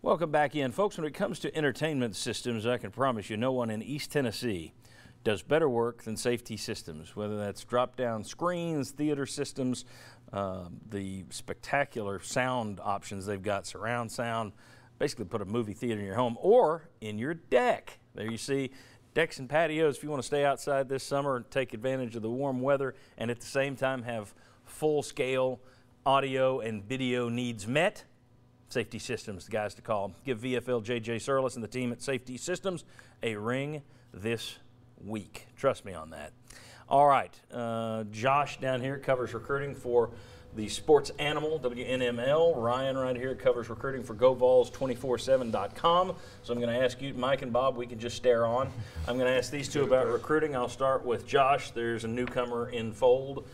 Welcome back in, folks. When it comes to entertainment systems, I can promise you no one in East Tennessee does better work than Safety Systems, whether that's drop-down screens, theater systems, the spectacular sound options they've got, surround sound, basically put a movie theater in your home or in your deck. There you see decks and patios if you want to stay outside this summer and take advantage of the warm weather and at the same time have full-scale audio and video needs met. Safety Systems, the guys to call. Give VFL J.J. Surlis and the team at Safety Systems a ring this week. Trust me on that. All right, Josh down here covers recruiting for the Sports Animal, WNML. Ryan right here covers recruiting for GoVols247.com. So I'm going to ask you, Mike and Bob, we can just stare on. I'm going to ask these two about recruiting. I'll start with Josh. There's a newcomer in the fold.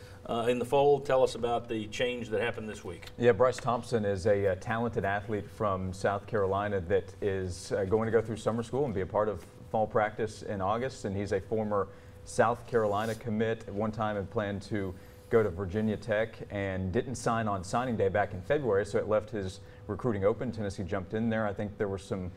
Tell us about the change that happened this week. Yeah, Bryce Thompson is a talented athlete from South Carolina that is going to go through summer school and be a part of fall practice in August. And he's a former South Carolina commit. At one time had planned to go to Virginia Tech and didn't sign on signing day back in February, so it left his recruiting open. Tennessee jumped in there. I think there were some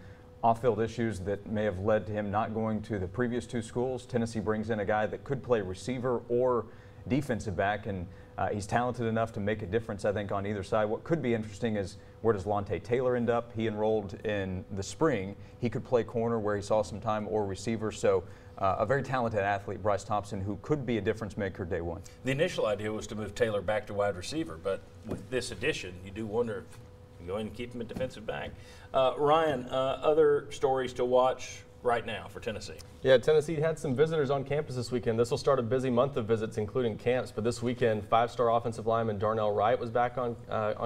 off-field issues that may have led to him not going to the previous two schools. Tennessee brings in a guy that could play receiver or defensive back, and he's talented enough to make a difference, I think, on either side. What could be interesting is where does Lontae Taylor end up? He enrolled in the spring. He could play corner where he saw some time or receiver, so a very talented athlete, Bryce Thompson, who could be a difference maker day one. The initial idea was to move Taylor back to wide receiver, but with this addition, you do wonder if you go ahead and keep him at defensive back. Ryan, other stories to watch right now for Tennessee? Yeah, Tennessee had some visitors on campus this weekend. This will start a busy month of visits, including camps. But this weekend, five-star offensive lineman Darnell Wright was back on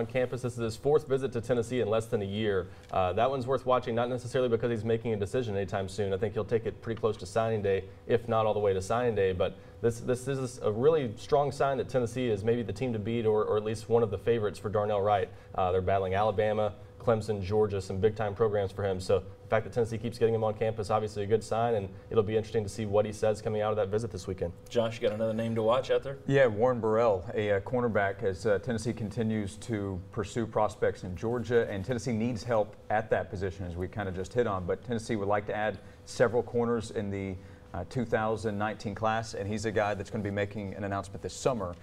campus. This is his fourth visit to Tennessee in less than a year. That one's worth watching, not necessarily because he's making a decision anytime soon. I think he'll take it pretty close to signing day, if not all the way to signing day. But this is a really strong sign that Tennessee is maybe the team to beat, or at least one of the favorites for Darnell Wright. They're battling Alabama, Clemson, Georgia, some big-time programs for him. So the fact that Tennessee keeps getting him on campus, obviously a good sign, and it'll be interesting to see what he says coming out of that visit this weekend. Josh, you got another name to watch out there? Yeah, Warren Burrell, a cornerback, as Tennessee continues to pursue prospects in Georgia, and Tennessee needs help at that position, as we kind of just hit on. But Tennessee would like to add several corners in the 2019 class, and he's a guy that's going to be making an announcement this summer.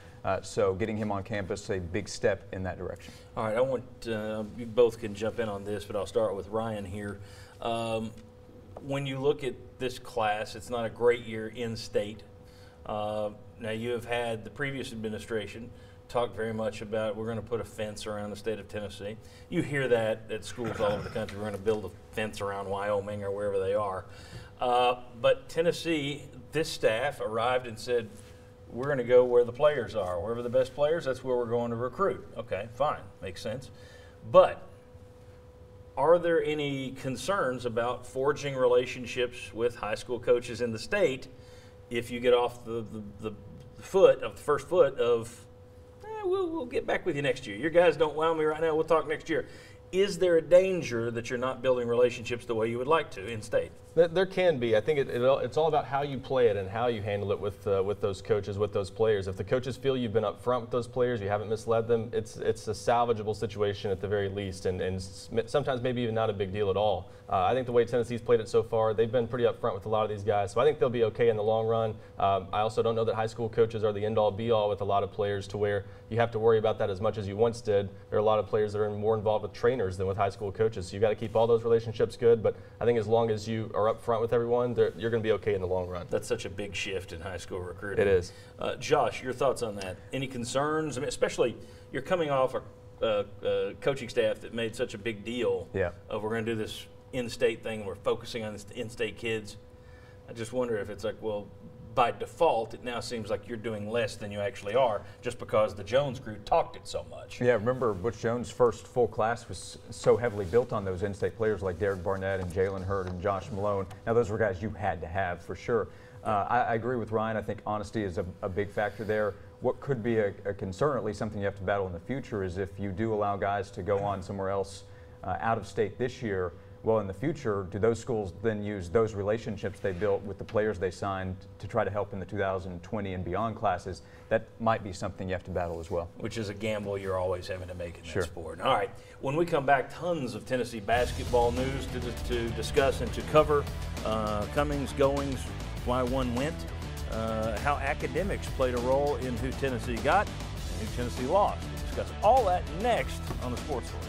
So getting him on campus, a big step in that direction. All right, I want you both can jump in on this, but I'll start with Ryan here. When you look at this class, it's not a great year in state. Now you have had the previous administration talk very much about we're going to put a fence around the state of Tennessee. You hear that at schools all over the country. We're going to build a fence around Wyoming or wherever they are. But Tennessee, this staff arrived and said, we're going to go where the players are. Wherever the best players, that's where we're going to recruit. Okay, fine, makes sense. But are there any concerns about forging relationships with high school coaches in the state if you get off the first foot of, we'll get back with you next year. Your guys don't wow me right now, we'll talk next year. Is there a danger that you're not building relationships the way you would like to in state? There can be. I think it's all about how you play it and how you handle it with those coaches, with those players. If the coaches feel you've been up front with those players, you haven't misled them, it's a salvageable situation at the very least, and sometimes maybe even not a big deal at all. I think the way Tennessee's played it so far, they've been pretty up front with a lot of these guys, so I think they'll be okay in the long run. I also don't know that high school coaches are the end-all be-all with a lot of players to where you have to worry about that as much as you once did. There are a lot of players that are more involved with trainers than with high school coaches, so you've got to keep all those relationships good, but I think as long as you are up front with everyone, you're going to be okay in the long run. That's such a big shift in high school recruiting. It is. Josh, your thoughts on that? Any concerns? I mean, especially you're coming off a coaching staff that made such a big deal of we're going to do this in-state thing, we're focusing on this in-state kids. I just wonder if it's like, well, by default, it now seems like you're doing less than you actually are just because the Jones crew talked it so much. Yeah, remember Butch Jones' first full class was so heavily built on those in-state players like Derek Barnett and Jalen Hurd and Josh Malone. Now, those were guys you had to have for sure. I agree with Ryan. I think honesty is a big factor there. What could be a concern, at least something you have to battle in the future, is if you do allow guys to go on somewhere else out of state this year, Well, in the future, do those schools then use those relationships they built with the players they signed to try to help in the 2020 and beyond classes? That might be something you have to battle as well. Which is a gamble you're always having to make in Sure. that sport. All right, when we come back, tons of Tennessee basketball news to discuss and to cover. Comings, goings, why one went, how academics played a role in who Tennessee got and who Tennessee lost. We'll discuss all that next on the Sports Source.